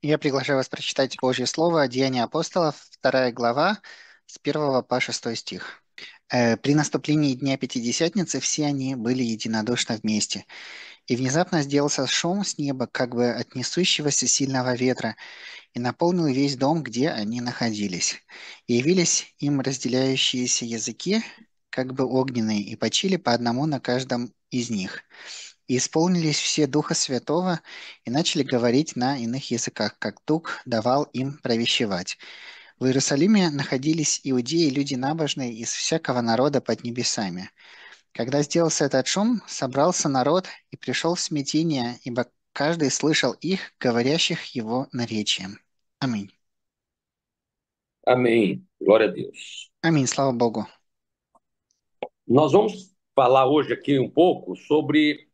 Я приглашаю вас прочитать Божье Слово, Деяния апостолов, 2 глава, с 1 по 6 стих. При наступлении Дня Пятидесятницы все они были единодушно вместе. И внезапно сделался шум с неба, как бы от несущегося сильного ветра, и наполнил весь дом, где они находились. И явились им разделяющиеся языки, как бы огненные, и почили по одному на каждом из них. И исполнились все Духа Святого и начали говорить на иных языках, как Дух давал им провещевать. В Иерусалиме находились иудеи и люди набожные из всякого народа под небесами. Когда сделался этот шум, собрался народ и пришел в смятение, ибо каждый слышал их, говорящих его наречием. Аминь. Amém. Glória a Deus. Аминь, слава Богу. Nós vamos falar hoje aqui um pouco sobre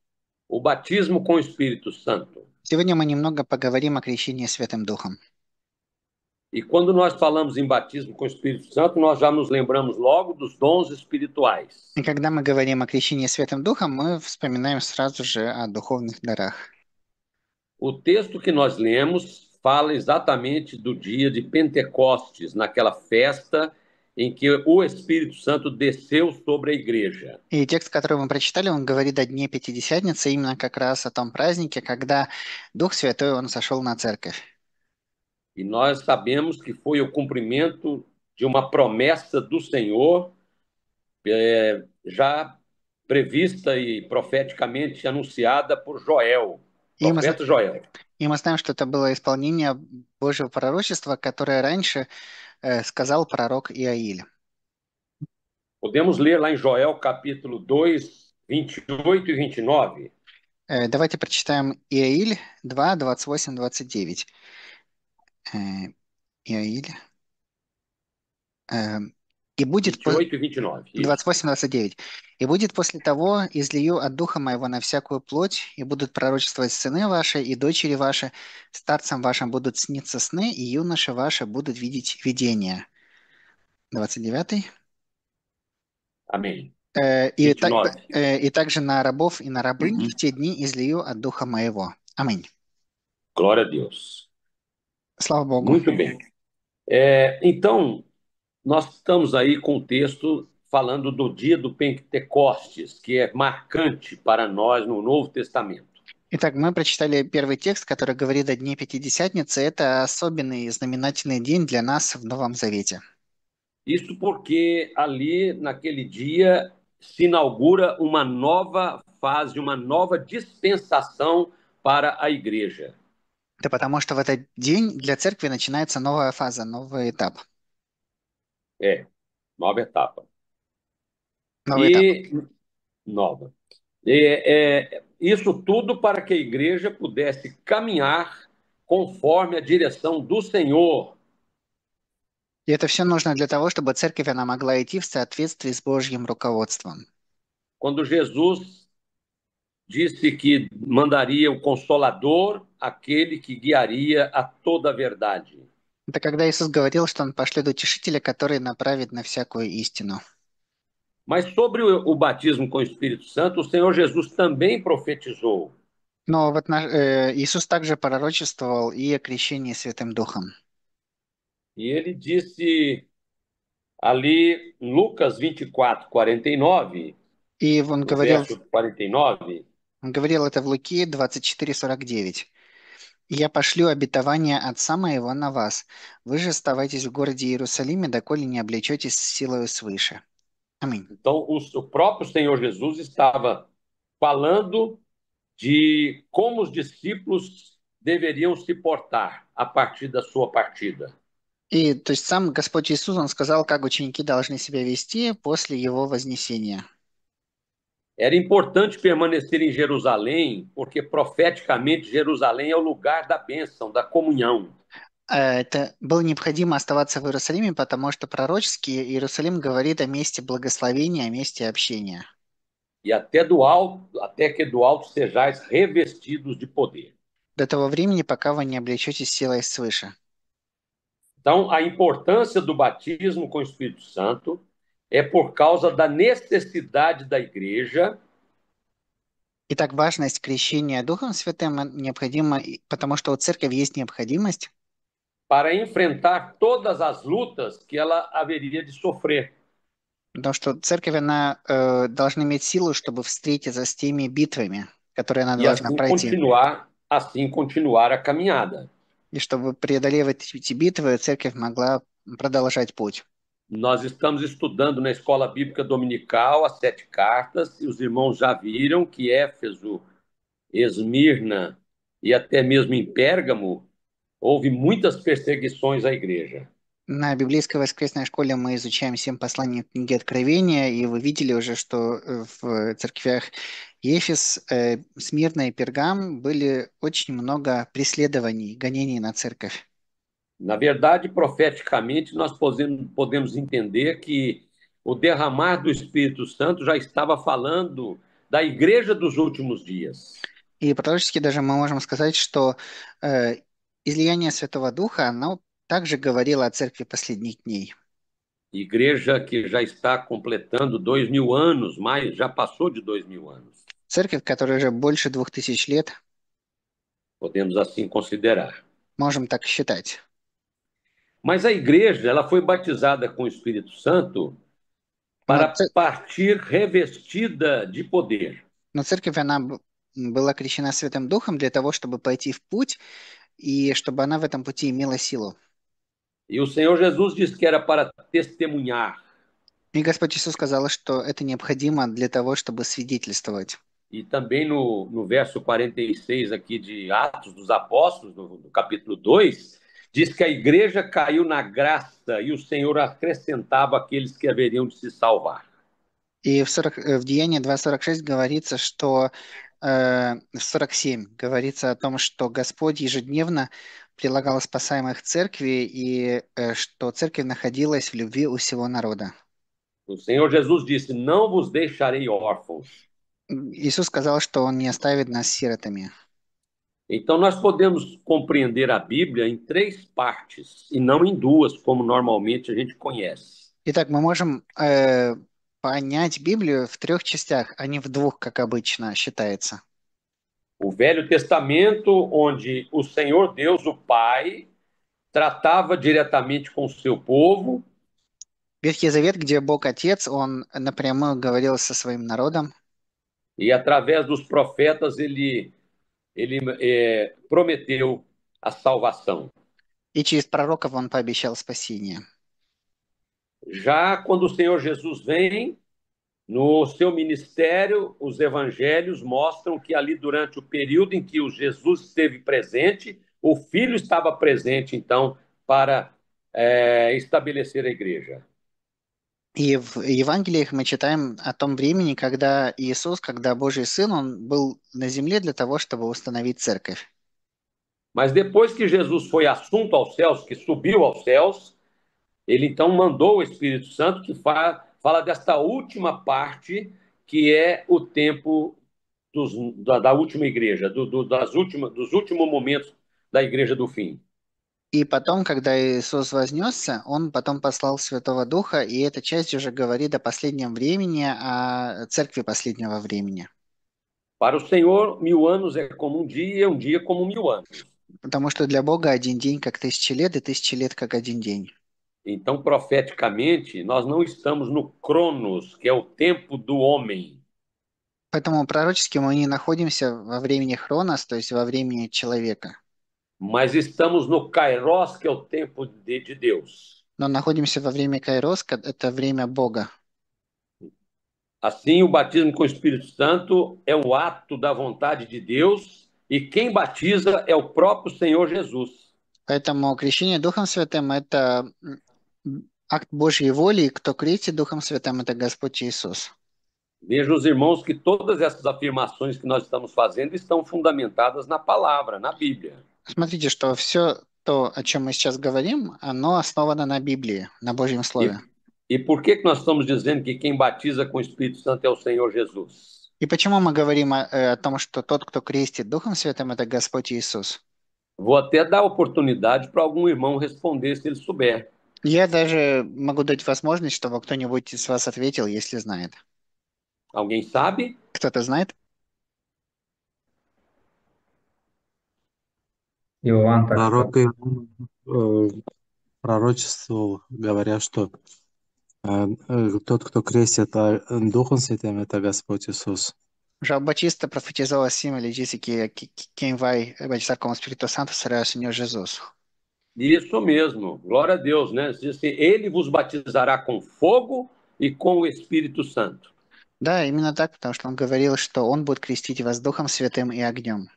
o batismo com o Espírito Santo. Сегодня мы немного поговорим о крещении Святым Духом. E quando nós falamos em batismo com o Espírito Santo, nós já nos lembramos logo dos dons espirituais. И когда мы говорим о крещении Святым Духом, мы вспоминаем сразу же о духовных дарах. O texto que nós lemos fala exatamente do dia de Pentecostes, naquela festa em que o Espírito Santo desceu sobre a igreja. И текст, который мы прочитали, он говорит о Дне Пятидесятницы, именно как раз о том празднике, когда Дух Святой, он сошел на церковь. E nós sabemos que foi o cumprimento de uma promessa do Senhor, já prevista e profeticamente anunciada por Joel, И мы, profeta Joel. и мы знаем, что это было исполнение Божьего пророчества, которое раньше сказал пророк Иаиль. Podemos ler lá em Joel, capítulo 2, 28 e 29. Давайте прочитаем Иаиль 2, 28, 29. Иаиль. Э, и будет... 28 e 29, isso. 28-29. «И будет после того, излию от духа моего на всякую плоть, и будут пророчествовать сыны ваши и дочери ваши, старцам вашим будут сниться сны, и юноши ваши будут видеть видения». 29. Amém. И, так, 29. и также на рабов и на рабынь Uhum. в те дни излию от духа моего. Аминь. Glória a Deus. Слава Богу. Muito bem. Então, nós estamos aí com o texto falando do dia do Pentecostes, que é marcante para nós no Novo Testamento. Итак, мы прочитали первый текст, который говорит о Дне Пятидесятницы. Это особенный знаменательный день для нас в Новом Завете. Isso porque ali, naquele dia, se inaugura uma nova fase, uma nova dispensação para a igreja. Это потому, что в этот день для церкви начинается новая фаза, новый этап. É, nova etapa. Новый этап. E nova. Isso tudo para que a igreja pudesse caminhar conforme a direção do Senhor. И это все нужно для того, чтобы церковь она могла идти в соответствии с Божьим руководством. Quando Jesus disse que mandaria o Consolador, aquele que guiaria a toda a verdade. Это когда Иисус говорил, что Он пошлет утешителя, который направит на всякую истину. Mas sobre o batismo com o Espírito Santo, o Senhor Jesus também profetizou. Но вот Иисус также пророчествовал и о крещении Святым Духом. E ele disse ali em Lucas 24, 49, И no verso 49, он говорил это в Луки 24:49. «И я пошлю обетование Отца моего на вас. Вы же оставайтесь в городе Иерусалиме, доколе не облечетесь силою свыше». Аминь. então o próprio Senhor Jesus estava falando de como os discípulos deveriam se portar a partir da sua partida. И то есть сам Господь Иисус, Он сказал, как ученики должны себя вести после Его вознесения. Era importante permanecer em Jerusalém, porque profeticamente Jerusalém é o lugar da bênção, da comunhão. Это было необходимо оставаться в Иерусалиме, потому что пророчески Иерусалим говорит о месте благословения, о месте общения. E até que do alto sejais revestidos de poder. До того времени, пока вы не облечетесь силой свыше. Então, a importância do batismo com o Espírito Santo é por causa da necessidade da igreja Итак, важность крещения Духом Святым необходима, потому что у церкви есть необходимость, para enfrentar todas as lutas que ela haveria de sofrer. потому что церковь, она должна иметь силу, чтобы встретиться с теми битвами, которые она E должна пройти. assim continuar a caminhada. И чтобы преодолевать эти битвы, церковь могла продолжать путь. Nós estamos estudando na escola bíblica dominical as 7 cartas, e os irmãos já viram que Éfeso, Esmirna e até mesmo em Pérgamo houve muitas perseguições à igreja. На библейской воскресной школе мы изучаем 7 посланий книги Откровения, и вы видели уже, что в церквях Ефес, Смирна и Пергам были очень много преследований, гонений на церковь. Na verdade, profeticamente, nós podemos entender que o derramar do Espírito Santo já estava falando da igreja dos últimos dias. И пророчески даже мы можем сказать, что э, излияние Святого Духа, оно также говорило о церкви последних дней. Igreja que já está completando 2000 anos, mais já passou de 2000 anos. Церковь, которая уже больше 2000 лет, Podemos assim considerar. можем так считать. Mas a igreja, ela foi batizada com o Espírito Santo Но, para partir revestida de poder. но церковь, она была крещена Святым Духом для того, чтобы пойти в путь, и чтобы она в этом пути имела силу. E o Senhor Jesus disse que era para testemunhar. И Господь Иисус сказал, что это необходимо для того, чтобы свидетельствовать. E também no verso 46 aqui de Atos dos Apóstolos, no capítulo 2, diz que a igreja caiu na graça e o Senhor acrescentava aqueles que haveriam de se salvar. И в Деянии 2:46 говорится, что в 47 говорится о том, что Господь ежедневно прилагал спасаемых церкви, и что церковь находилась в любви у всего народа. O Senhor Jesus disse: Não vos deixarei órfãos. Иисус сказал, что Он не оставит нас сиротами. Então, nós podemos compreender a Bíblia em 3 partes e não em 2, como normalmente a gente conhece. Итак, мы можем понять Библию в 3 частях, а не в 2, как обычно считается. O Velho Testamento, onde o Senhor Deus, o Pai, tratava diretamente com o seu povo, Ветхий Завет, где Бог Отец, Он напрямую говорил со своим народом, e através dos profetas ele prometeu a salvação. и через пророков Он пообещал спасение. Já quando o Senhor Jesus vem, no seu ministério, os evangelhos mostram que ali, durante o período em que o Jesus esteve presente, o Filho estava presente, então, para estabelecer a igreja. И в Евангелиях мы читаем о том времени, когда Иисус, когда Божий Сын, Он был на земле для того, чтобы установить церковь. Mas depois que Jesus foi assunto aos céus, que subiu aos céus, ele então mandou o Espírito Santo, que fala desta última parte, que é o tempo da última igreja, dos últimos momentos da igreja do fim. И потом, когда Иисус вознесся, Он потом послал Святого Духа, и эта часть уже говорит о последнем времени, о церкви последнего времени. Para o Senhor, 1000 anos é como um dia como 1000 anos. Потому что для Бога один день как 1000 лет, и 1000 лет как один день. Então, profeticamente, nós não estamos no Cronos, que é o tempo do homem. Поэтому пророчески мы не находимся во времени Хронос, то есть во времени человека, Mas estamos no Kairos, que é o tempo de Deus. но находимся во время Кайрос, это время Бога. Assim, o batismo com o Espírito Santo é um ato da vontade de Deus, e quem batiza é o próprio Senhor Jesus. Поэтому крещение Духом Святым– это акт Божьей воли, и кто крестит Духом Святым– это Господь Иисус. Veja os irmãos que todas essas afirmações que nós estamos fazendo estão fundamentadas na palavra, na Bíblia. Смотрите, что все то, о чем мы сейчас говорим, оно основано на Библии, на Божьем Слове. E por que nós estamos dizendo que quem batiza com o Espírito Santo é o Senhor Jesus? И почему мы говорим о том, что тот, кто крестит Духом Святым, это Господь Иисус? Vou até dar oportunidade para algum irmão responder se ele souber. Я даже могу дать возможность, чтобы кто-нибудь из вас ответил, если знает. Alguém sabe? Кто-то знает? Иоанн так Пророк сказал. Иоанн пророчествовал, говоря, что тот, кто крестит Духом Святым, это Господь Иисус. João Batista profetizou assim, ele disse que quem vai batizar com o Espírito Santo será o Senhor Jesus. Isso mesmo, glória a Deus, né? Diz assim, ele vos batizará com fogo e com o Espírito Santo. Да, именно так, потому что он говорил, что он будет крестить вас Духом Святым и огнем.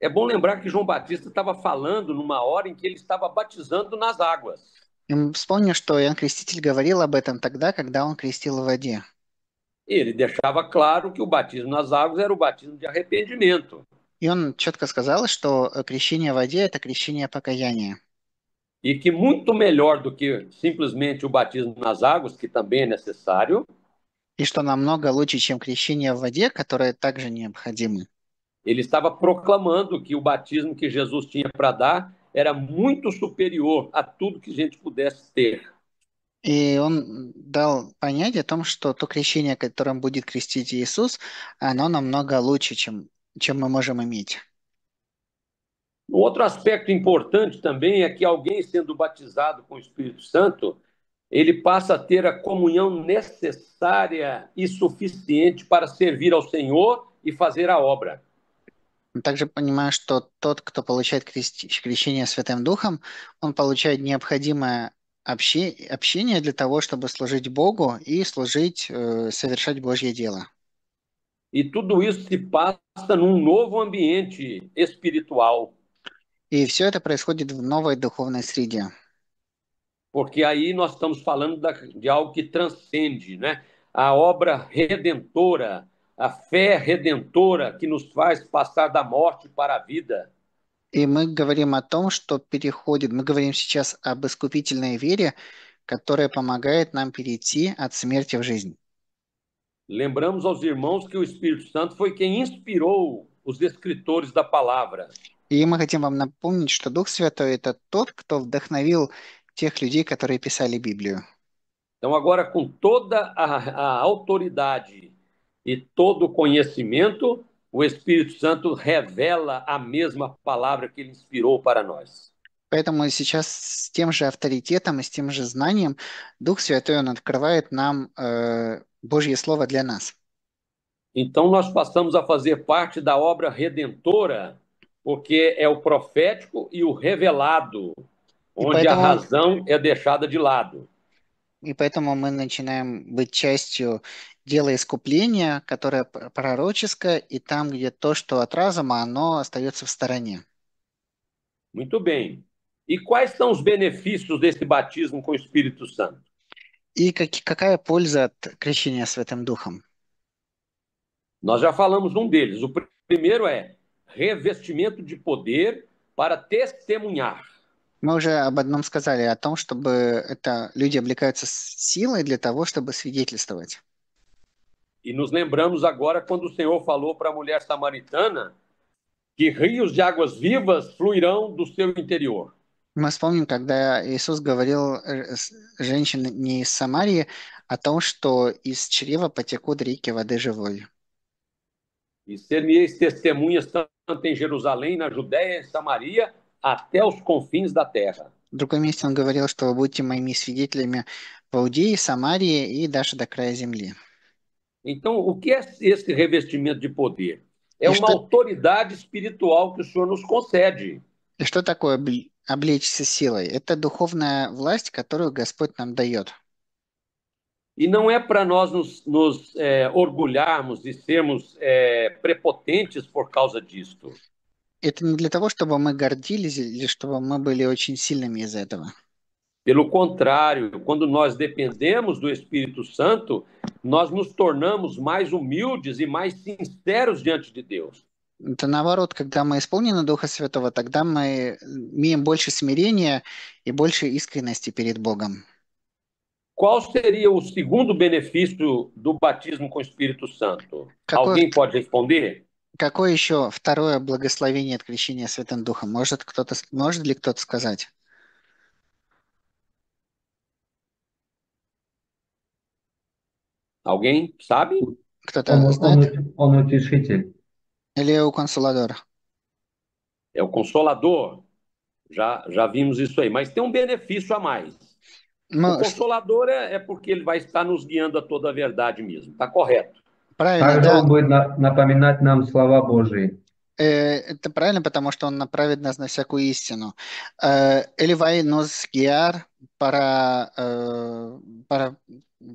É bom lembrar que João Batista estava falando numa hora em que ele estava batizando nas águas. И вспомню, что Иоанн Креститель говорил об этом тогда, когда он крестил в воде. Ele deixava claro que o batismo nas águas era o batismo de arrependimento. И он четко сказал, что крещение в воде– это крещение покаяния. E que muito melhor do que simplesmente o batismo nas águas, que também é necessário, И что намного лучше, чем крещение в воде, которое также необходимо. ele estava proclamando que o batismo que Jesus tinha para dar era muito superior a tudo que a gente pudesse ter. И он дал понять о том, что то крещение, которым будет крестить Иисус, оно намного лучше, чем мы можем иметь. Um outro aspecto importante também é que alguém sendo batizado com o Espírito Santo, ele passa a ter a comunhão necessária e suficiente para servir ao Senhor e fazer a obra. Также понимаю, что тот, кто получает крещение Святым Духом, он получает необходимое общение для того, чтобы служить Богу и служить, совершать Божье дело. E tudo isso se passa num novo ambiente espiritual, И все это происходит в новой духовной среде. porque aí nós estamos falando de algo que transcende, né? A obra redentora, a fé redentora que nos faz passar da morte para a vida. И мы говорим о том, что переходит, мы говорим сейчас об искупительной вере, которая помогает нам перейти от смерти в жизнь. Lembramos aos irmãos que o Espírito Santo foi quem inspirou os escritores da palavra. И мы хотим вам напомнить, что Дух Святой– это тот, кто вдохновил тех людей, которые писали Библию. Então, agora, com toda a autoridade e todo o conhecimento, o Espírito Santo revela a mesma palavra que ele inspirou para nós. Поэтому сейчас с тем же авторитетом и с тем же знанием Дух Святой, Он открывает нам Божье Слово для нас. Então, nós passamos a fazer parte da obra redentora, porque é o profético e o revelado, И onde a поэтому, razão é deixada de lado. и поэтому мы начинаем быть частью дела искупления, которое пророческое, и там, где то, что от разума, оно остается в стороне. Muito bem. E quais são os benefícios desse batismo com o Espírito Santo? И какая польза от крещения Святым Духом? Nós já falamos um deles. O primeiro é revestimento de poder para testemunhar. Мы уже об одном сказали, о том, чтобы люди облекаются силой для того, чтобы свидетельствовать. E nos lembramos agora quando o Senhor falou para a mulher samaritana que rios de águas vivas fluirão do seu interior. Мы вспомним, когда Иисус говорил женщине не из Самарии о том, что из чрева потекут реки воды живой. E ser-me-eis testemunhas tanto em Jerusalém, na Judéia e Samaria, até os confins da terra. В другом месте он говорил, что вы будете моими свидетелями в Иудее, Самарии и даже до края земли. Então, o que é esse revestimento de poder? É И uma что, autoridade espiritual que o Senhor nos concede. и что такое облечься силой? Это духовная власть, которую Господь нам дает. E não é para nós nos orgulharmos e sermos prepotentes por causa disto. Это не для того, чтобы мы гордились или чтобы мы были очень сильными из этого. Pelo contrário, quando nós dependemos do Espírito Santo, nós nos tornamos mais humildes e mais sinceros diante de Deus. Это наоборот, когда мы исполнены Духа Святого, тогда мы имеем больше смирения и больше искренности перед Богом. Qual seria o segundo benefício do batismo com o Espírito Santo? Какое, Alguém pode responder? какое еще второе благословение от крещения Святым Духом? Может ли кто-то сказать? Alguém sabe? Кто-то знает? Он утешитель. Или у консуладора? É o Consolador. Já vimos isso aí. Mas tem um benefício a mais. O Мы, Consolador é porque ele vai estar nos guiando a toda a verdade mesmo. Está correto. правильно, Также да, он будет напоминать нам слова Божии. это правильно, потому что он направит нас на всякую истину. Ele vai nos guiar para a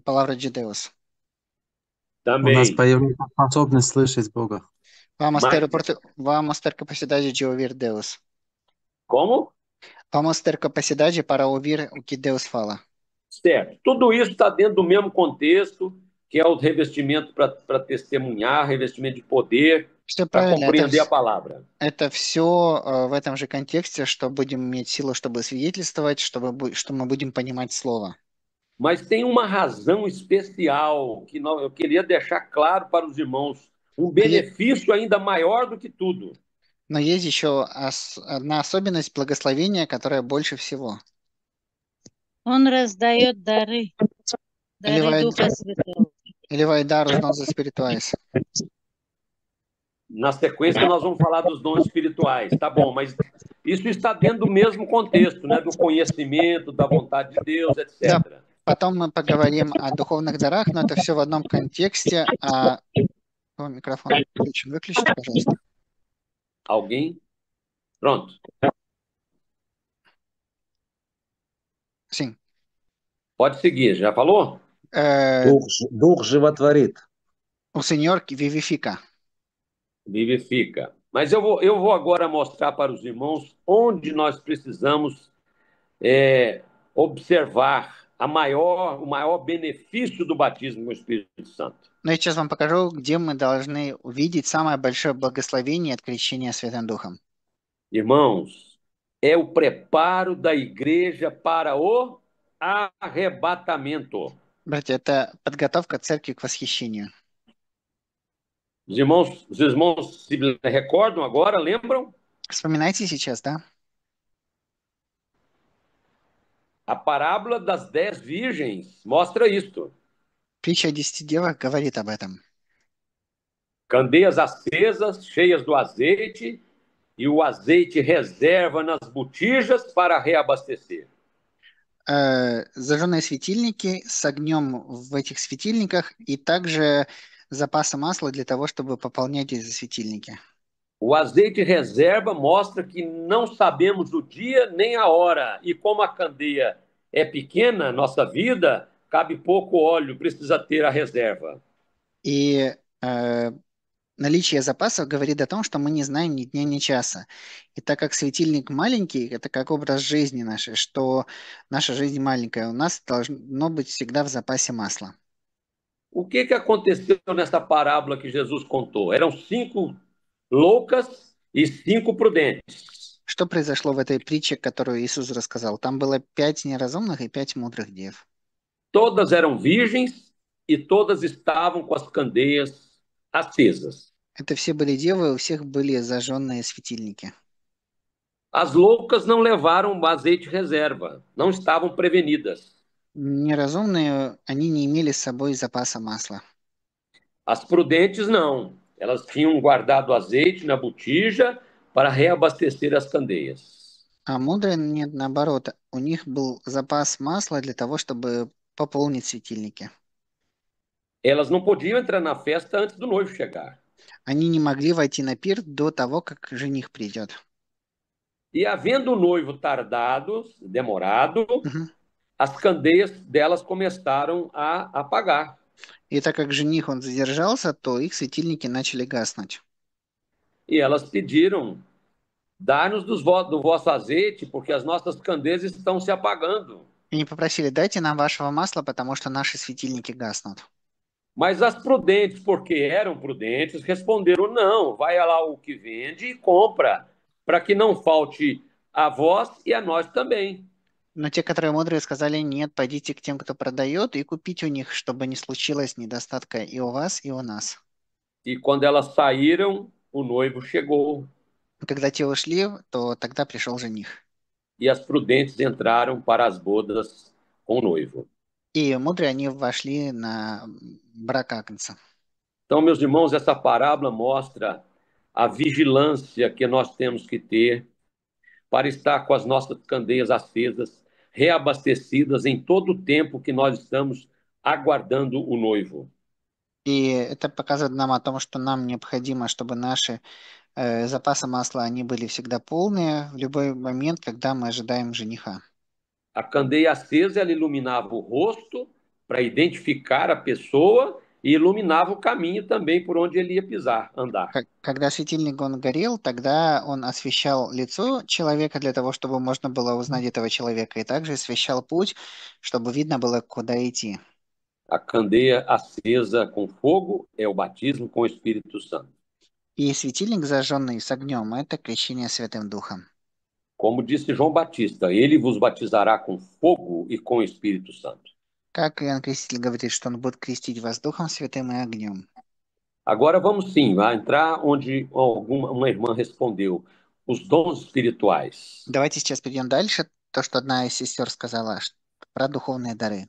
palavra de Deus. У нас Também. появляется способность слышать Бога. Mas, Vamos ter capacidade de ouvir Deus. como? Vamos ter capacidade para ouvir o que Deus fala. Certo. Tudo isso está dentro do mesmo contexto, que é o revestimento para testemunhar, revestimento de poder, Все para правильно. compreender a palavra. Это все в этом же контексте, что будем иметь силу, чтобы свидетельствовать, что мы будем понимать Слово. Mas tem uma razão especial que eu queria deixar claro para os irmãos, um benefício ainda maior do que tudo. Но есть еще одна особенность благословения, которая больше всего. Он раздает дары, Ele дары vai, Духа Святого. ele vai dar os dons espirituais. Na sequência, nós vamos falar dos dons espirituais, tá bom, mas isso está dentro do mesmo contexto, né? Do conhecimento, da vontade de Deus, etc. Да, потом мы поговорим о духовных дарах, но это все в одном контексте. Микрофон включен, выключите, пожалуйста. Alguém? Pronto. Sim. Pode seguir, já falou? Дух животворит. O Senhor que vivifica. Vivifica. Mas eu vou agora mostrar para os irmãos onde nós precisamos observar o maior benefício do batismo com o Espírito Santo. Но я сейчас вам покажу, где мы должны увидеть самое большое благословение от крещения Святым Духом. Irmãos, é o preparo da igreja para o arrebatamento. Братья, это подготовка церкви к восхищению. Os irmãos se recordam agora, lembram? Вспоминайте сейчас, да? A parábola das 10 virgens mostra isto. Притча о 10 девах говорит об этом. Candeias acesas, cheias do azeite, e o azeite reserva nas botijas para reabastecer. Зажженные светильники с огнем в этих светильниках и также запасы масла для того, чтобы пополнять эти светильники. O azeite reserva mostra que não sabemos o dia nem a hora. E como a candeia é pequena, nossa vida, cabe pouco óleo, precisa ter a reserva. И наличие запасов говорит о том, что мы не знаем ни дня, ни часа. И так как светильник маленький, это как образ жизни нашей, что наша жизнь маленькая, у нас должно быть всегда в запасе масла. O que aconteceu nessa parábola que Jesus contou? Eram 5 loucas e 5 prudentes. Что произошло в этой притче, которую Иисус рассказал? Там было 5 неразумных и 5 мудрых дев. Todas eram virgens e todas estavam com as candeias acesas. Это все были девы, у всех были зажженные светильники. As loucas não levaram azeite reserva, não estavam prevenidas. Неразумные, они не имели с собой запаса масла. As prudentes não. Elas tinham guardado azeite na botija para reabastecer as candeias. А мудрые, нет, наоборот, у них был запас масла для того, чтобы пополнить светильники. Elas não podiam entrar na festa antes do noivo chegar. Они не могли войти на пир до того, как жених придет. E havendo o noivo tardado, demorado, as candeias delas começaram a apagar. И так как жених он задержался, то их светильники начали гаснуть. E elas pediram: dá-nos do vosso azeite, porque as nossas candeias estão se apagando. И они попросили, дайте нам вашего масла, потому что наши светильники гаснут. Mas as prudentes, porque eram prudentes, responderam: não, vai lá o que vende e compra, para que não falte a vós e a nós também. Но те, которые мудрые, сказали, нет, пойдите к тем, кто продает, и купите у них, чтобы не случилось недостатка и у вас, и у нас. E quando elas saíram, o noivo chegou. Когда те ушли, то тогда пришел жених. E as prudentes entraram para as bodas com o noivo. И мудрые, они вошли на брак Агнца. Então, meus irmãos, essa parábola mostra a vigilância que nós temos que ter para estar com as nossas candeias acesas, reabastecidas em todo o tempo que nós estamos aguardando o noivo. И это показывает нам о том, что нам необходимо, чтобы наши запасы масла, они были всегда полные в любой момент, когда мы ожидаем жениха. A candeia acesa, ela iluminava o rosto para identificar a pessoa e iluminava o caminho também por onde ele ia pisar, andar. Когда светильник он горел, тогда он освещал лицо человека для того, чтобы можно было узнать этого человека, и также освещал путь, чтобы видно было, куда идти. A candeia acesa com fogo é o batismo com o Espírito Santo. И светильник, зажженный с огнем, это крещение Святым Духом. Como disse João Batista, ele vos batizará com fogo e com o Espírito Santo. Как Иоанн Креститель говорит, что он будет крестить вас Духом Святым и огнем. Agora vamos sim entrar onde uma irmã respondeu, os dons espirituais. Давайте сейчас перейдем дальше. То, что одна из сестер сказала про духовные дары.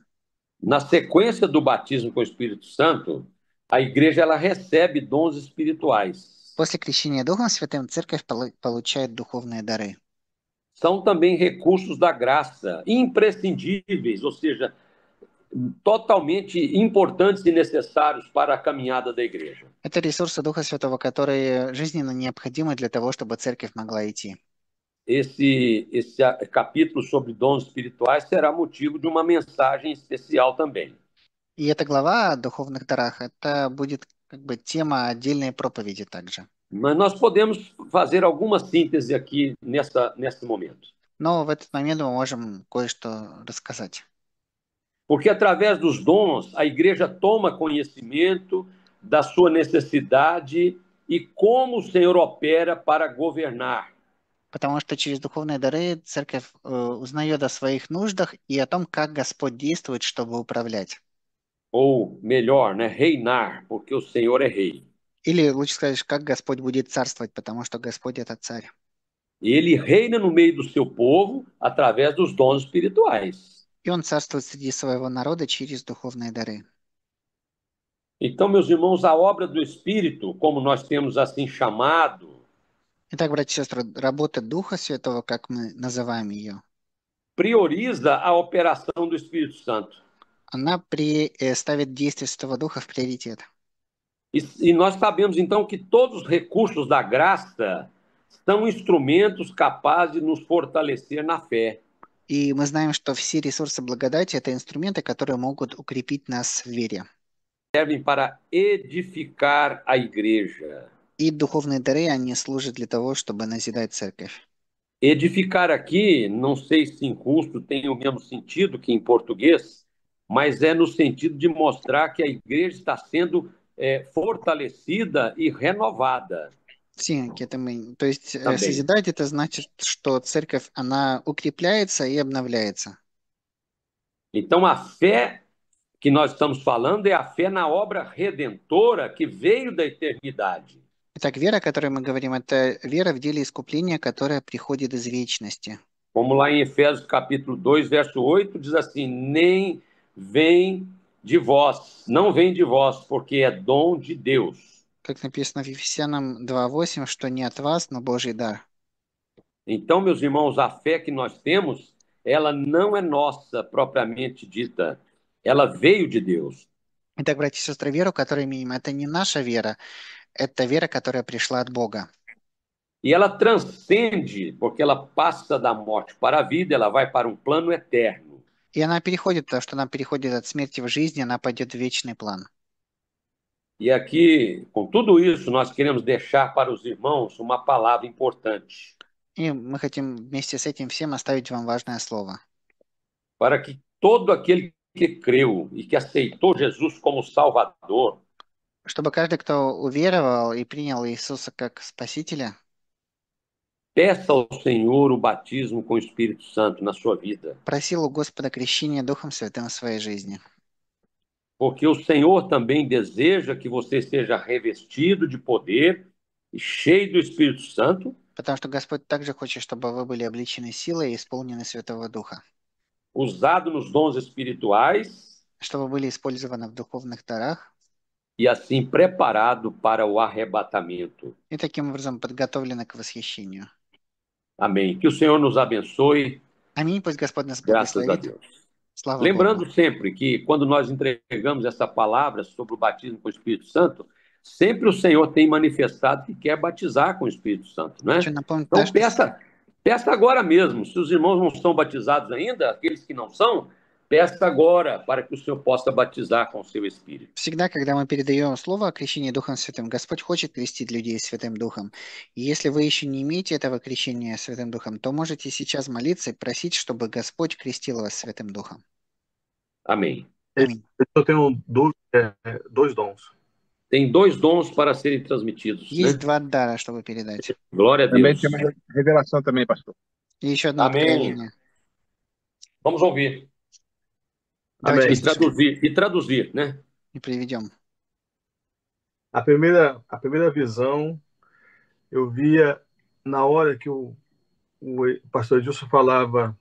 Na sequência do batismo com o Espírito Santo, a igreja ela recebe dons espirituais. После крещения Духом Святым церковь получает духовные дары. São também recursos da graça, imprescindíveis, ou seja, totalmente importantes e necessários para a caminhada da igreja. Это ресурсы Духа Святого, которые жизненно необходимы для того, чтобы церковь могла идти. Esse capítulo sobre dons espirituais será motivo de uma mensagem especial também. И эта глава о духовных дарах, это будет как бы тема отдельной проповеди также. Mas nós podemos fazer alguma síntese aqui nesse momento. Но в этот момент мы можем кое-что рассказать. Porque através dos dons, a igreja toma conhecimento da sua necessidade e como o Senhor opera para governar. Потому что через духовные дары церковь узнает о своих нуждах и о том, как Господь действует, чтобы управлять. Ou melhor, reinar, porque o Senhor é rei. Или лучше сказать, как Господь будет царствовать, потому что Господь это царь. Ele reina no meio do seu povo através dos dons espirituais. И Он царствует среди своего народа через духовные дары. Então, meus irmãos, a obra do Espírito, como nós temos assim chamado, Итак, братья и сестры, работа Духа Святого, как мы называем ее, prioriza a operação do Espírito Santo. она ставит действие Святого Духа в приоритет. E nós sabemos, então, que todos os recursos da graça são instrumentos capazes de nos fortalecer na fé. И мы знаем, что все ресурсы благодати – это инструменты, которые могут укрепить нас в вере. Servem para edificar a igreja. И духовные дары, они служат для того, чтобы назидать церковь. Edificar aqui, não sei se em custo tem o mesmo sentido que em português, mas é no sentido de mostrar que a igreja está sendo fortalecida e renovada. Sim, то есть созидать это значит, что церковь, она укрепляется и обновляется. Então a fé que nós estamos falando é a fé na obra redentora que veio da eternidade. Итак, вера, о которой мы говорим, это вера в деле искупления, которая приходит из вечности. Como lá em Efésios capítulo 2, verso 8, diz assim, nem vem de vós, não vem de vós, porque é dom de Deus. Как написано в Ефесянам 2:8, что не от вас, но Божий дар. Então, meus irmãos, a fé que nós temos, ela não é nossa propriamente dita, ela veio de Deus. Итак, братья и сестры, вера, которую имеем, это не наша вера, это вера, которая пришла от Бога. E ela transcende, porque ela passa da morte para a vida, ela vai para um plano eterno. И она переходит, потому что она переходит от смерти в жизнь, она пойдет в вечный план. E aqui, com tudo isso, nós queremos deixar para os irmãos uma palavra importante. И мы хотим вместе с этим всем оставить вам важное слово. Para que todo aquele que creu e que aceitou Jesus como Salvador, чтобы каждый, кто уверовал и принял Иисуса как Спасителя, peça ao Senhor o batismo com o Espírito Santo na sua vida. Просил у Господа крещения Духом Святым в своей жизни. Porque o Senhor também deseja que você seja revestido de poder e cheio do Espírito Santo. Потому что Господь также хочет, чтобы вы были облечены силой и исполнены Святого Духа. Usado nos dons espirituais. Чтобы были использованы в духовных дарах. e assim preparado para o arrebatamento. и таким образом подготовлены к восхищению. Amém. Que o Senhor nos abençoe, Аминь, пусть Господь нас graças a благословит. Deus. Слава Богу. Lembrando sempre que quando nós entregamos essa palavra sobre o batismo com o Espírito Santo, sempre o Senhor tem manifestado que quer batizar com o Espírito Santo, não Хочу é? напомнить, Então да, что peça agora mesmo. Se os irmãos não estão batizados ainda, aqueles que não são, peça agora para que o Senhor possa batizar com o seu Espírito. всегда, когда мы передаем слово о крещении Духом Святым, Господь хочет крестить людей Святым Духом. И если вы еще не имеете этого крещения Святым Духом, то можете сейчас молиться и просить, чтобы Господь крестил вас Святым Духом. Amém. Аминь. Eu tenho dois dons. Tem 2 dons para serem transmitidos, Есть né? два дара, чтобы передать. Glória a Também Deus. tem uma revelação também, pastor. И еще одно Amém. откровение. Vamos ouvir Давайте Amém. послушаем e traduzir, né? и приведем. A primeira visão eu via na hora que o pastor Edilson falava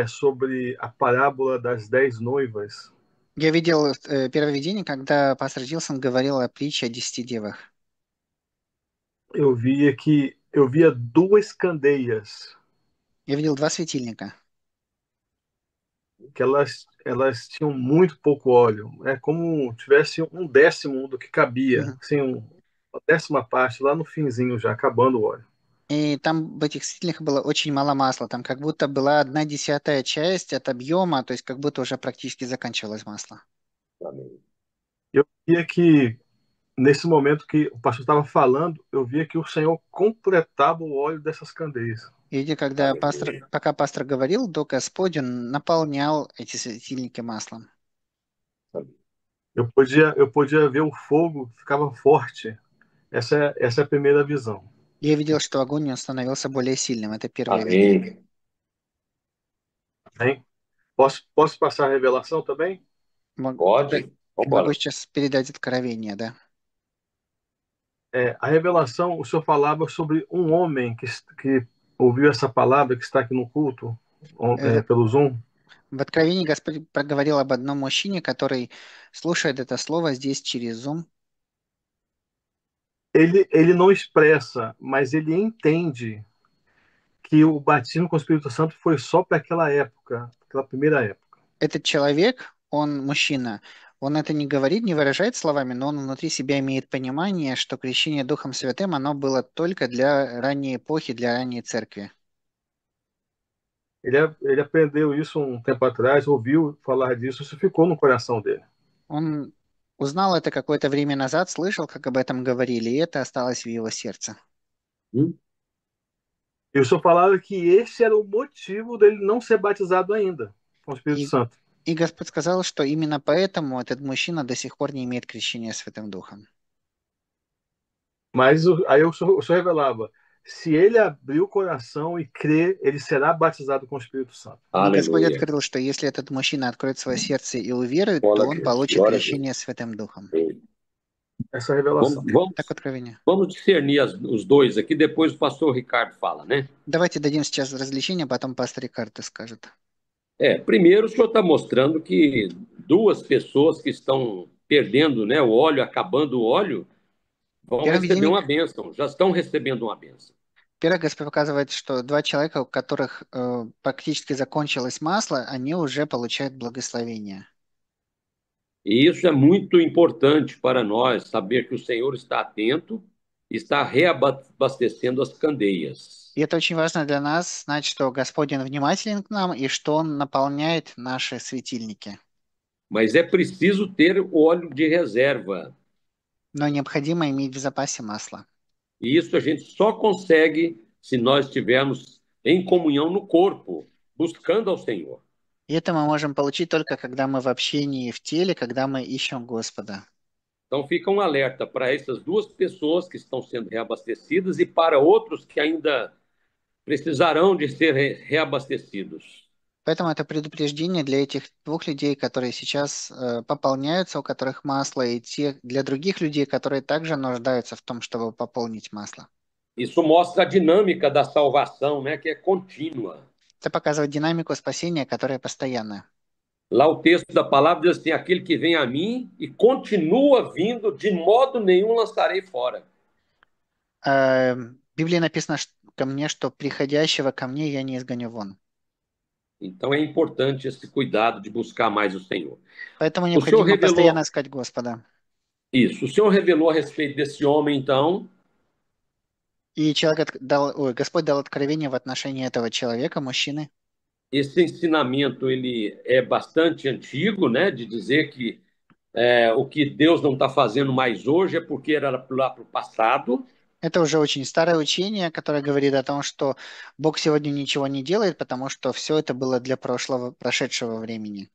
sobre a parábola das 10 noivas. Я видел первое видение, когда пастор Дилсон говорил о притче о 10 девах. Eu via duas candeias Я видел два светильника. que elas tinham muito pouco óleo. É como tivesse um décimo do que cabia, Мгм. assim, uma décima parte lá no finzinho já, acabando o óleo. И там в этих светильниках было очень мало масла. Там как будто была 1/10 часть от объема, то есть как будто уже практически заканчивалось масло. Amém. Eu via que, nesse momento que o pastor estava falando, eu via que o Senhor completava o óleo dessas candeias. И когда Amém. пока пастор говорил, то Господь он наполнял эти светильники маслом. Eu podia ver o fogo, ficava forte. Essa é a primeira visão. Я видел, что огонь он становился более сильным. Это первое видение. Amém. Hein? Posso passar a revelação também? Pode? Vamos Могу embora. сейчас передать откровение, да? A revelação, o senhor falava sobre um homem que ouviu essa palavra, que está aqui no culto, pelo Zoom. В откровении Господь проговорил об одном мужчине, который слушает это слово здесь через Zoom. Ele não expressa, mas ele entende que o batismo com o Espírito Santo foi só para aquela época, aquela primeira época. Этот человек, он мужчина, он это не говорит, не выражает словами, но он внутри себя имеет понимание, что крещение Духом Святым, оно было только для ранней эпохи, для ранней церкви. Ele aprendeu isso um tempo atrás, ouviu falar disso, isso ficou no coração dele. Он узнал это какое-то время назад, слышал, как об этом говорили, и это осталось в его сердце. E o senhor falava que esse era o motivo dele não ser batizado ainda com o Espírito Santo. И Господь сказал, что именно поэтому этот мужчина до сих пор не имеет крещения Святым Духом. Mas aí o senhor revelava, se ele abrir o coração e crer, ele será batizado com o Espírito Santo. И Господь Aleluia. открыл, что если этот мужчина откроет свое сердце и уверует, Glória то a он Deus, получит glória a Deus. крещение Святым Духом. Essa é a revelação. Так откровение. Vamos discernir os dois aqui, depois o pastor Ricardo fala, né? Давайте дадим сейчас развлечение, потом пастор Рикардо скажет. Primeiro o senhor está mostrando que 2 pessoas que estão perdendo, né, o óleo, acabando o óleo, vão Первый receber видение, uma bênção, já estão recebendo uma bênção. первое, Господь показывает, что два человека, у которых практически закончилось масло, они уже получают благословение. E isso é muito importante para nós, saber que o Senhor está atento e está reabastecendo as candeias. И это очень важно для нас, знать, что Господь он внимателен к нам и что Он наполняет наши светильники. Mas é preciso ter óleo de reserva. Но необходимо иметь в запасе масло. E isso a gente só consegue se nós estivermos em comunhão no corpo, buscando ao Senhor. И это мы можем получить только когда мы в общении в теле, когда мы ищем Господа. Então fica um alerta para essas 2 pessoas que estão sendo reabastecidas e para outros que ainda precisarão de ser reabastecidos. Поэтому это предупреждение для этих двух людей, которые сейчас пополняются, у которых масло, и для других людей, которые также нуждаются в том, чтобы пополнить масло. Isso mostra a dinâmica da salvação, né, que é contínua. Это показывает динамику спасения, которая постоянная. Lá o texto da palavra diz assim: aquele que vem a mim e continua vindo, de modo nenhum lançarei fora. В Библии написано ко мне, что приходящего ко мне я не изгоню вон. Então é importante esse cuidado de buscar mais o Senhor. Поэтому O Senhor необходимо постоянно revelou искать Господа. isso. O Senhor revelou a respeito desse homem, então, И Господь дал откровение в отношении этого человека, мужчины. esse ensinamento ele é bastante antigo, né? De dizer que o que Deus não está fazendo mais hoje é porque era lá para o passado. Это уже очень старое учение, которое говорит о том, что Бог сегодня ничего не делает, потому что все это было для прошлого, прошедшего времени.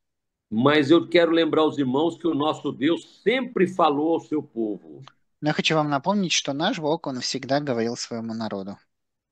Mas eu quero lembrar aos irmãos que o nosso Deus sempre falou ao seu povo. Но я хочу вам напомнить, что наш Бог, Он всегда говорил своему народу.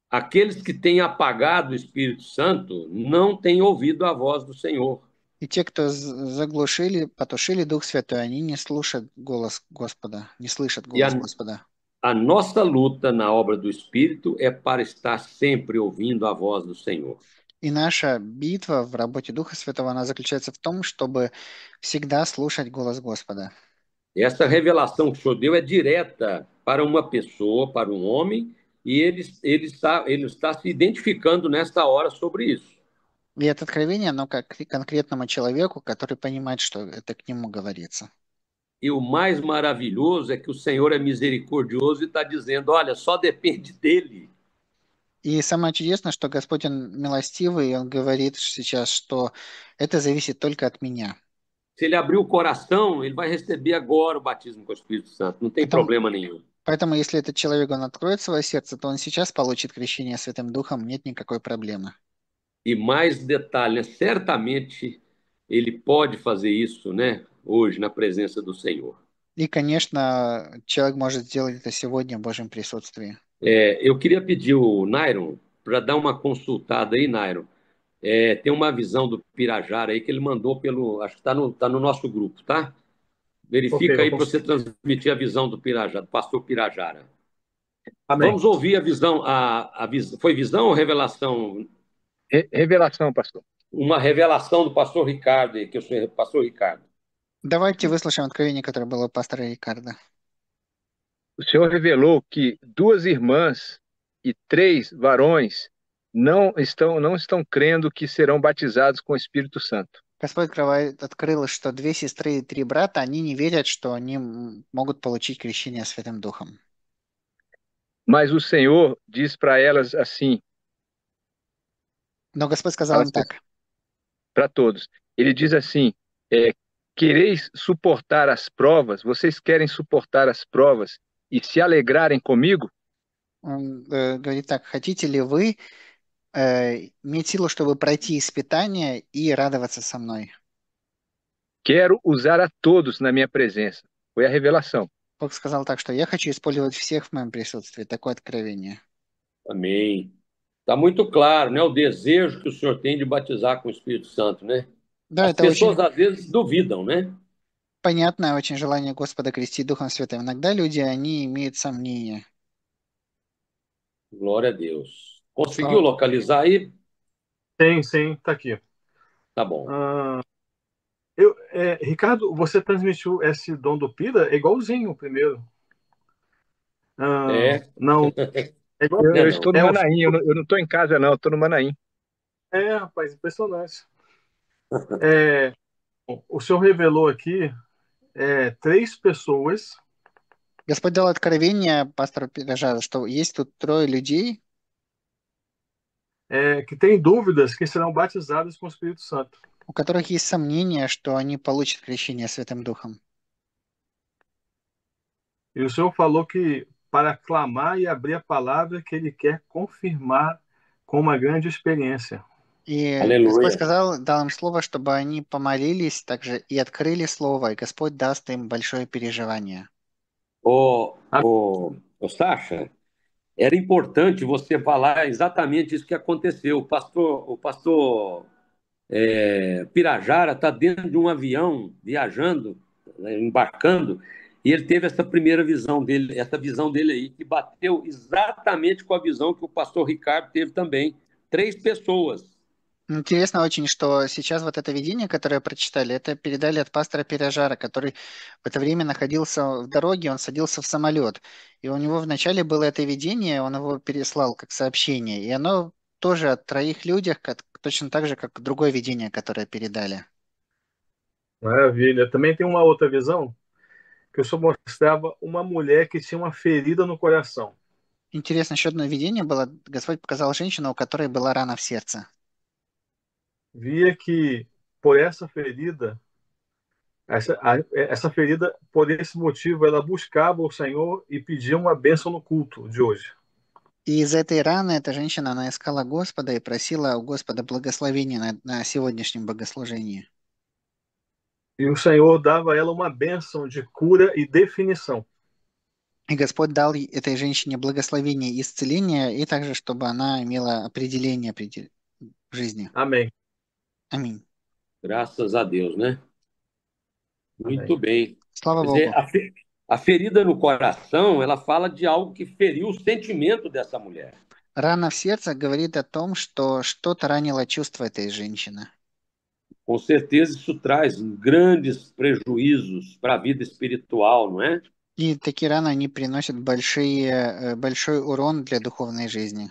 Aqueles que têm apagado o Espírito Santo não têm ouvido a voz do Senhor. И те, кто заглушили, потушили Дух Святой, они не слушают голос Господа, не слышат E голос Господа. a nossa luta na obra do Espírito é para estar sempre ouvindo a voz do Senhor. И naша битва в работе Духа Святого, она заключается в том, чтобы всегда слушать голос Господа. Essa revelação que o Senhor deu é direta para uma pessoa, para um homem, e ele está se identificando nesta hora sobre isso. И это откровение, оно как к конкретному человеку, который понимает, что это к нему говорится. E o mais maravilhoso é que o Senhor é misericordioso e está dizendo: olha, só depende dele. И самое чудесное, что Господь, Он милостивый, и Он говорит сейчас, что это зависит только от меня. Se ele abrir o coração, ele vai receber agora o batismo com o Espírito Santo. Não tem Поэтому, problema nenhum. поэтому, если этот человек, он откроет свое сердце, то он сейчас получит крещение Святым Духом, нет никакой проблемы. E mais detalhe, né? Certamente ele pode fazer isso, né? Hoje, na presença do Senhor. И, конечно, человек может сделать это сегодня в Божьем присутствии. Eu queria pedir o Nairon para dar uma consultada aí, Nairon. Tem uma visão do Pirajara aí que ele mandou pelo. Acho que tá no nosso grupo, tá? Verifica Ok, aí para você transmitir a visão do Pirajara, do pastor Pirajara. Amém. Vamos ouvir a visão. Foi visão ou revelação? Revelação, pastor. Uma revelação do pastor Ricardo, aí, que eu sou pastor Ricardo. Давайте выслушаем откровение, которое было у пастора Рикардо. O Senhor revelou que 2 irmãs e 3 varões não estão crendo que serão batizados com o Espírito Santo. Господь открыл, что 2 сестры и 3 брата, они не верят, что они могут получить крещение Святым Духом. Mas o Senhor diz para elas assim, Но Господь сказал им так. para todos. Ele diz assim, quereis suportar as provas? Vocês querem suportar as provas e se alegrarem comigo? Он говорит так: хотите ли вы иметь силу, чтобы пройти испытания и радоваться со мной? Quero usar a todos na minha presença. Foi a revelação. Бог сказал так, что я хочу использовать всех в моем присутствии. Такое откровение. Amém. Está muito claro, né? O desejo que o Senhor tem de batizar com o Espírito Santo, né? Да, As это pessoas очень às vezes duvidam, né? понятное очень желание Господа крестить Духом Святым. Иногда люди, они имеют сомнения. Glória a Deus. Conseguiu localizar aí? Sim, tá aqui. Tá bom. Ricardo, você transmitiu esse dom do Pira? É igualzinho o primeiro. Não. Eu estou no Manaim, eu não estou em casa, não, eu estou no Manaim. Rapaz, impressionante. O Senhor revelou aqui 3 pessoas. Господь дал откровение пастору Пирожару, что есть тут 3 людей, que têm dúvidas que serão batizadas com o Espírito Santo. у которых есть сомнения, что они получат крещение Святым Духом. E o Senhor falou que para clamar e abrir a palavra que Ele quer confirmar com uma grande experiência. И Аллилуйя. Господь дал им слово, чтобы они помолились также и открыли слово, и Господь даст им большое переживание. Sacha, era importante você falar exatamente isso que aconteceu. O pastor Pirajara está dentro de um avião, viajando, né, embarcando, e ele teve essa primeira visão dele, essa visão dele aí, que bateu exatamente com a visão que o pastor Ricardo teve também. 3 pessoas. Интересно очень, что сейчас вот это видение, которое прочитали, это передали от пастора Пережара, который в это время находился в дороге, он садился в самолет. И у него вначале было это видение, он его переслал как сообщение. И оно тоже о троих людях, точно так же, как другое видение, которое передали. Maravilha. Também tem uma outra visão que o Senhor mostrava uma mulher que tinha uma ferida no coração. Интересно, еще одно видение было. Господь показал женщину, у которой была рана в сердце. Via que por essa ferida, essa ferida, por esse motivo, ela buscava o Senhor e pedia uma bênção no culto de hoje. И из этой раны эта женщина, она искала Господа и просила у Господа благословения на сегодняшнем богослужении. E o Senhor dava a ela uma bênção de cura e definição. И Господь дал этой женщине благословение и исцеление, и также, чтобы она имела определение в жизни. Amém. Аминь. Graças a Deus, né? Muito Amém. bem. Слава Quer dizer, Богу. a ferida no coração, ela fala de algo que feriu o sentimento dessa mulher. Рана в сердце говорит о том, что что-то ранило чувство этой женщины. Com certeza isso traz grandes prejuízos para a vida espiritual, não é? И такие раны, они приносят большой урон для духовной жизни.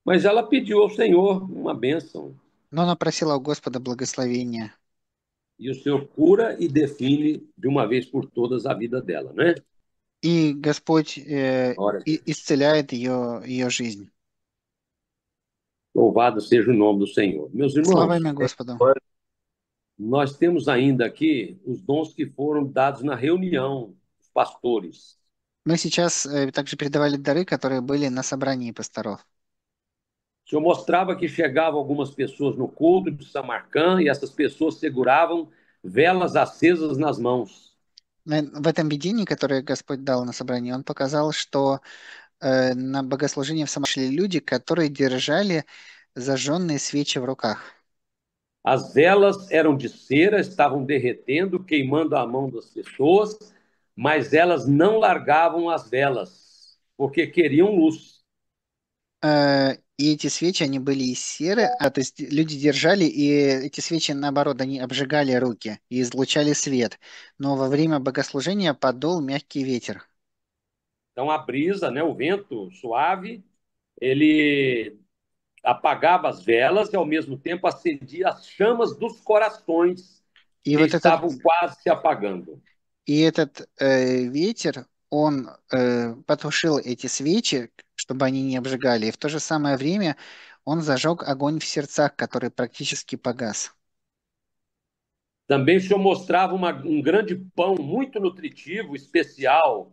Mas ela pediu ao Senhor uma bênção. Но она просила у Господа благословения. E o Senhor cura e define de uma vez por todas a vida dela, né? И Господь Glória a Deus. исцеляет ее жизнь. Louvado seja o nome do Senhor. Meus Слава irmãos, имя Господу. nós temos ainda aqui os dons que foram dados na reunião dos pastores. Мы сейчас также передавали дары, которые были на собрании пасторов. O Senhor mostrava que chegavam algumas pessoas no culto de Samarcã e essas pessoas seguravam velas acesas nas mãos. В этом видении, которое Господь дал на собрании, Он показал, что на богослужение в Самаре шли люди, которые держали зажженные свечи в руках. As velas eram de cera, estavam derretendo, queimando a mão das pessoas, mas elas não largavam as velas, porque queriam luz. И эти свечи, они были из серы, то есть люди держали, и эти свечи, наоборот, они обжигали руки и излучали свет. Но во время богослужения подул мягкий ветер. Então a brisa, né, o vento suave, ele apagava as velas e ao mesmo tempo acendia as chamas dos corações И que вот estavam quase se apagando. этот ветер, он потушил эти свечи, чтобы они не обжигали, и в то же самое время он зажег огонь в сердцах, который практически погас. Também o Senhor mostrava um grande pão muito nutritivo, especial,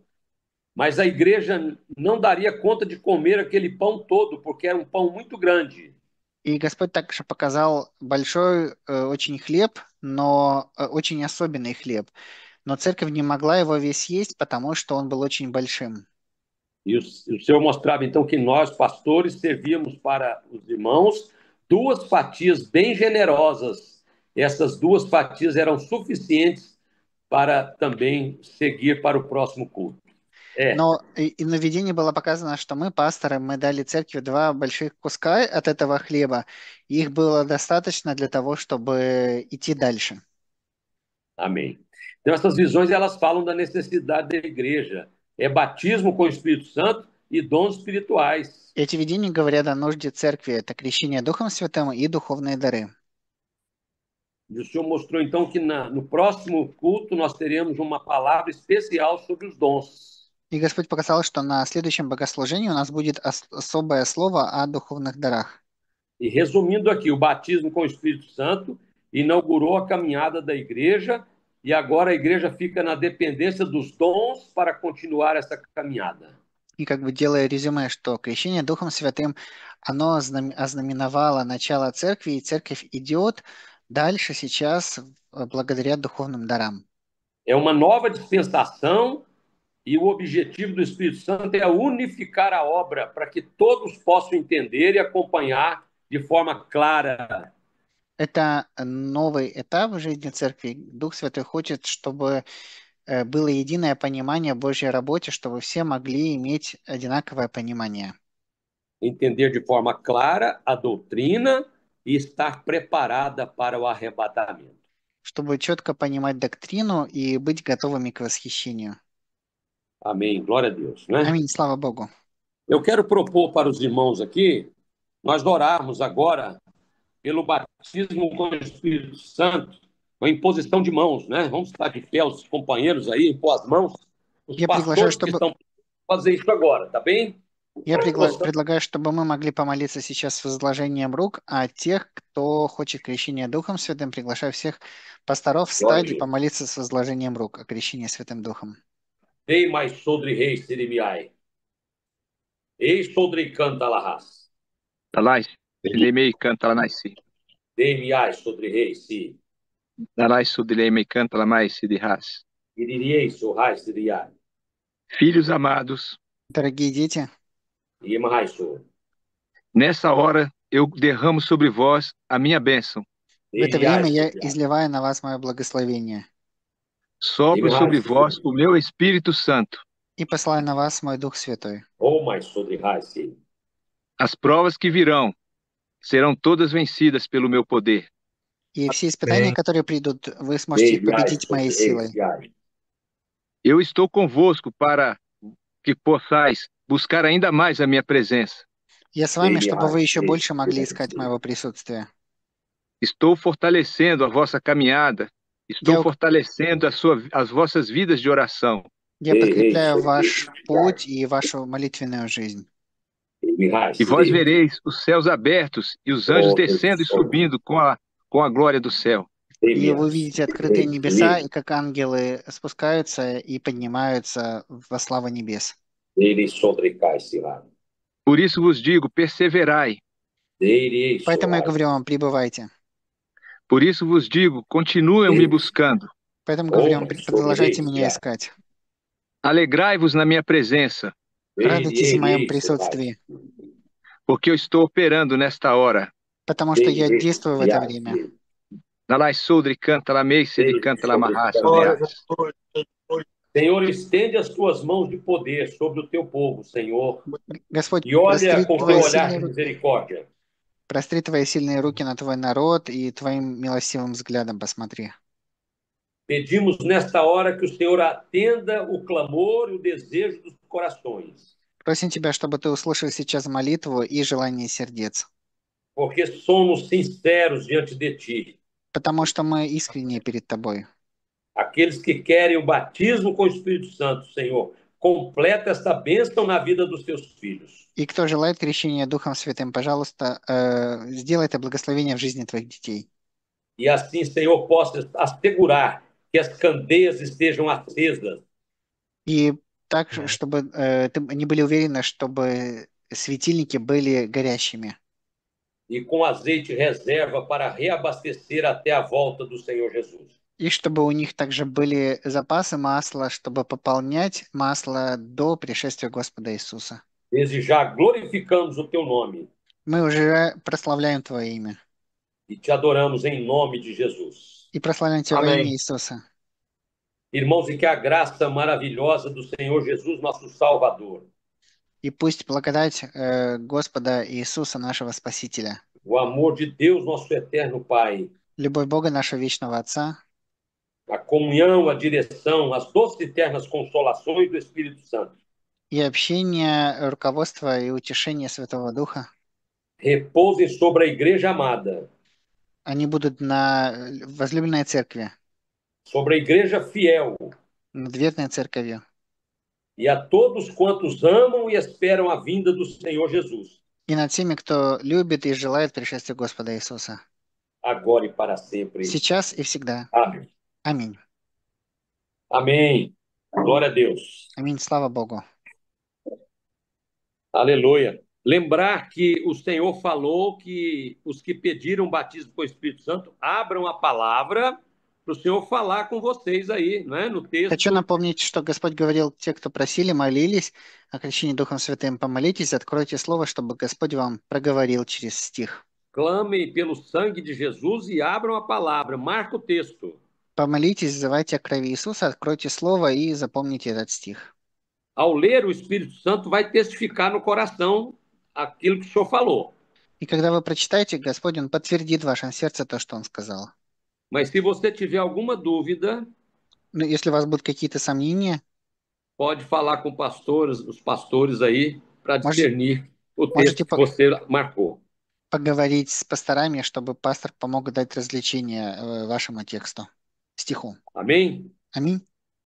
mas a igreja não daria conta de comer aquele pão todo, porque era um pão muito grande. И Господь также показал большой очень хлеб, но очень особенный хлеб. Но церковь не могла его весь есть, потому что он был очень большим. E o Senhor mostrava então que nós, pastores, servíamos para os irmãos 2 fatias bem generosas. Essas 2 fatias eram suficientes para também seguir para o próximo culto. Но и на видении было показано, что мы, пасторы, мы дали церкви 2 больших куска от этого хлеба. И их было достаточно для того, чтобы идти дальше. Amém. Então essas visões elas falam da necessidade da igreja. É batismo com o Espírito Santo e dons espirituais. Эти видения говорят о нужде церкви. Это крещение Духом Святым и духовные дары. E o Senhor mostrou então que no próximo culto nós teremos uma palavra especial sobre os dons. И Господь показал, что на следующем богослужении у нас будет особое слово о духовных дарах. E resumindo aqui, o batismo com o Espírito Santo inaugurou a caminhada da igreja e agora a igreja fica na dependência dos dons para continuar essa caminhada. И как бы делая резюме, что крещение Духом Святым, оно ознаменовало начало церкви, и церковь идет дальше сейчас благодаря духовным дарам. É uma nova dispensação e o objetivo do Espírito Santo é unificar a obra para que todos possam entender e acompanhar de forma clara. Это новый этап в жизни церкви. Дух Святой хочет, чтобы было единое понимание Божьей работе, чтобы все могли иметь одинаковое понимание. Entender de forma clara a doutrina e estar preparada para o arrebatamento. чтобы четко понимать доктрину и быть готовыми к восхищению. Amém. Glória a Deus, né? Аминь, слава Богу. Eu quero propor para os irmãos aqui, nós orarmos agora pelo batismo com o Espírito Santo, com a imposição de mãos, né? Vamos estar de pé, os companheiros aí, impor as mãos. Os Я приглашаю, pastores que чтобы... estão fazer isso agora, tá bem? Я предлагаю, чтобы мы могли помолиться сейчас с возложением рук, а тех, кто хочет крещения Духом Святым, приглашаю всех пасторов встать и помолиться с возложением рук о крещении Святым Духом. Dei mais sobre rei sirimiai. Eis sobre canta larras. Dalai, Silemei canta lá nasci. Dei miai sobre rei si. Dalai, Sudilemei canta lá mais se de ras. Iririei surrai siriai. Filhos amados, Дорогие дети, Iemahai sur. nessa hora eu derramo sobre vós a minha bênção. в это время я изливаю на вас мое благословение Sopro sobre vós o meu Espírito Santo. и посылаю на вас мой Дух Святой. Ou mais sobre rai si. As provas que virão serão todas vencidas pelo meu poder. И все испытания, которые придут, вы сможете их победить моей силой. Eu estou convosco para que possais buscar ainda mais a minha presença. Я с вами, чтобы вы еще больше могли искать моего присутствия. Estou fortalecendo a vossa caminhada. Estou Eu- fortalecendo as vossas vidas de oração. Я подкрепляю ваш путь и вашу молитвенную жизнь. E vós vereis os céus abertos e os anjos descendo e subindo com a glória do céu. И вы видите открытые небеса, и как ангелы спускаются и поднимаются во славу небес. Dei sobre cai sirai. Por isso vos digo, perseverai. Dei Поэтому я говорю вам, пребывайте. Por isso vos digo, continuem me buscando. Поэтому говорю вам, продолжайте меня искать. Alegrai-vos na minha presença, Радуйтесь в моем присутствии, porque eu estou operando nesta hora. потому что я действую в это время. Dalai Sodri canta la meise de canta la marraça. Senhor, estende as tuas mãos de poder sobre o teu povo, Senhor, Господь, e olha простри com teu твои olhar de сильные, misericórdia. простри твои сильные руки на твой народ и твоим милостивым взглядом посмотри. Pedimos nesta hora que o Senhor atenda o clamor e o desejo dos corações, Просим Тебя, чтобы Ты услышал сейчас молитву и желание сердец, porque somos sinceros diante de Ti. потому что мы искренне перед Тобой. Aqueles que querem o batismo com o Espírito Santo, Senhor, completa esta bênção na vida dos teus filhos. И кто желает крещения Духом Святым, пожалуйста, сделай это благословение в жизни Твоих детей. E assim, Senhor, possa assegurar que as candeias estejam acesas, И так, чтобы они были уверены, чтобы светильники были горящими. e com azeite reserva para reabastecer até a volta do Senhor Jesus. И чтобы у них также были запасы масла, чтобы пополнять масло до пришествия Господа Иисуса. Desde já glorificamos o teu nome Мы уже прославляем Твое имя. e te adoramos em nome de Jesus. И прославляем Тебя во Аминь. имя Иисуса. Irmãos, e que a graça maravilhosa do Senhor Jesus, nosso Salvador, И пусть благодать Господа Иисуса, нашего Спасителя, o amor de Deus, nosso eterno Pai, любовь Бога, нашего вечного Отца, a comunhão, a direção, as doces e eternas consolações do Espírito Santo и общение, руководство и утешение Святого Духа, repousem sobre a igreja amada, они будут на возлюбленной церкви, sobre a igreja fiel над верной церковью, e a todos quantos amam e esperam a vinda do Senhor Jesus, и над всеми, кто любит и желает пришествия Господа Иисуса, agora e para sempre. сейчас и всегда. Amém. Аминь. Amém. Glória a Deus. Аминь. Слава Богу. Aleluia. Lembrar que o Senhor falou que os que pediram batismo com o Espírito Santo abram a palavra para o Senhor falar com vocês aí, né? No texto. Хочу напомнить, что Господь говорил, те, кто просили, молились о крещении Духом Святым, помолитесь, откройте Слово, чтобы Господь вам проговорил через стих. Clamem pelo sangue de Jesus e abram a palavra. Marca o texto. Помолитесь, взывайте о крови Иисуса, откройте Слово и запомните этот стих. Ao ler, o Espírito Santo vai testificar no coração aquilo que o Senhor falou. И когда вы прочитаете, Господь, Он подтвердит в вашем сердце то, что Он сказал. Mas se você tiver alguma dúvida, Но если у вас будут какие-то сомнения, pode falar com os pastores aí, para можете, discernir o можете texto que você marcou. поговорить с пасторами, чтобы пастор помог дать развлечение вашему тексту, стиху. Amém? Аминь.